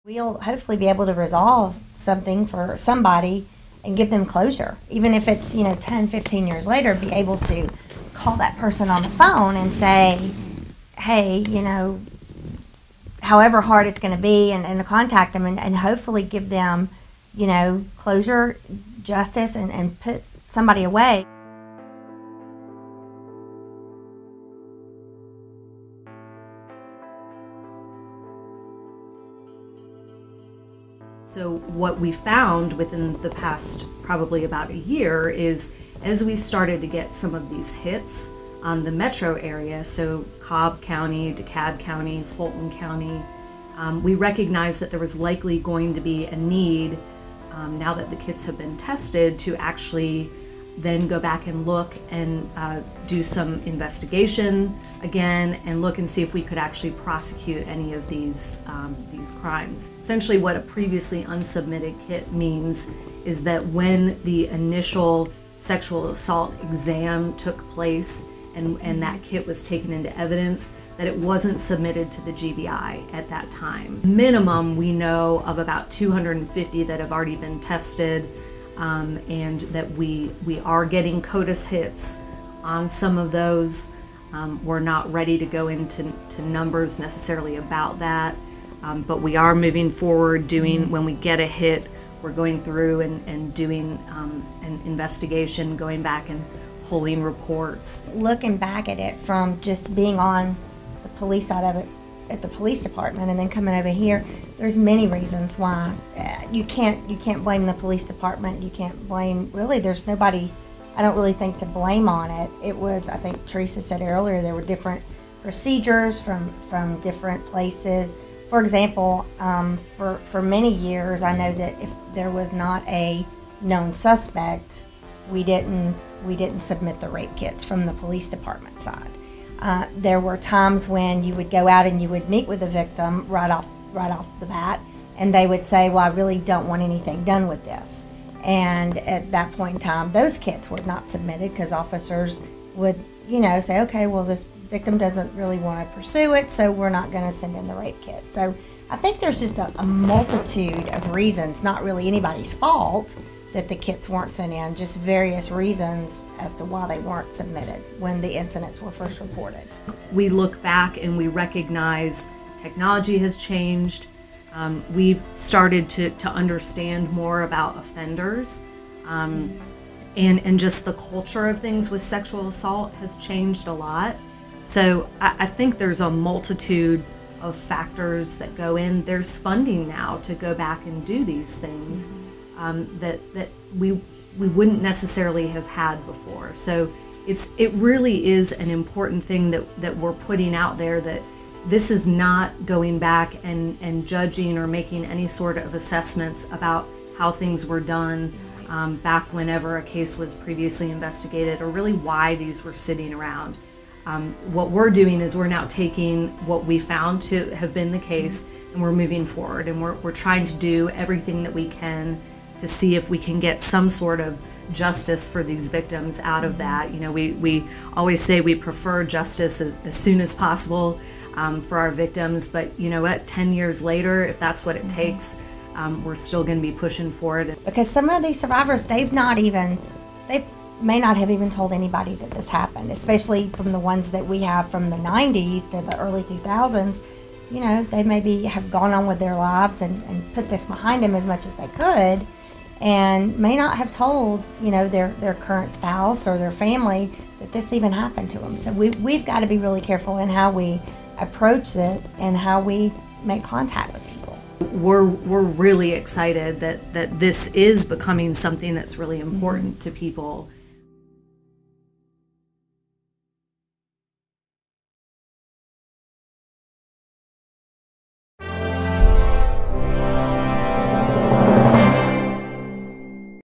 We'll hopefully be able to resolve something for somebody and give them closure. Even if it's, 10, 15 years later, be able to call that person on the phone and say, hey, however hard it's going to be, and to contact them and hopefully give them, closure, justice, and put somebody away. So what we found within the past probably about a year is, as we started to get some of these hits on the metro area, so Cobb County, DeKalb County, Fulton County, we recognized that there was likely going to be a need, now that the kits have been tested, to actually then go back and look and do some investigation again and look and see if we could actually prosecute any of these crimes. Essentially what a previously unsubmitted kit means is that when the initial sexual assault exam took place and that kit was taken into evidence, that it wasn't submitted to the GBI at that time. Minimum, we know of about 250 that have already been tested, and that we are getting CODIS hits on some of those. We're not ready to go into numbers necessarily about that, but we are moving forward when we get a hit, we're going through and doing an investigation, going back and pulling reports. Looking back at it from just being on the police side of it at the police department and then coming over here, there's many reasons why you can't blame the police department. You can't blame, really, there's nobody, I don't really think, to blame on it. It was, I think Teresa said earlier, there were different procedures from different places. For example, for many years, I know that if there was not a known suspect, we didn't submit the rape kits from the police department side. There were times when you would go out and you would meet with the victim right off the bat, and they would say, well, I really don't want anything done with this. And at that point in time, those kits were not submitted because officers would, say, okay, well, this victim doesn't really want to pursue it, so we're not going to send in the rape kit. So I think there's just a multitude of reasons, not really anybody's fault, that the kits weren't sent in, just various reasons as to why they weren't submitted when the incidents were first reported. We look back and we recognize technology has changed. We've started to understand more about offenders, and just the culture of things with sexual assault has changed a lot. So I think there's a multitude of factors that go in. There's funding now to go back and do these things that we wouldn't necessarily have had before. So it really is an important thing that we're putting out there, that this is not going back and judging or making any sort of assessments about how things were done back whenever a case was previously investigated, or really why these were sitting around. What we're doing is we're now taking what we found to have been the case, and we're moving forward, and we're trying to do everything that we can to see if we can get some sort of justice for these victims out of that. We always say we prefer justice as soon as possible for our victims, but you know what, 10 years later, if that's what it takes, we're still going to be pushing for it. Because some of these survivors, they may not have even told anybody that this happened, especially from the ones that we have from the 90s to the early 2000s. They maybe have gone on with their lives and put this behind them as much as they could, and may not have told, their current spouse or their family that this even happened to them. So we've got to be really careful in how we approach it and how we make contact with people. We're really excited that this is becoming something that's really important to people.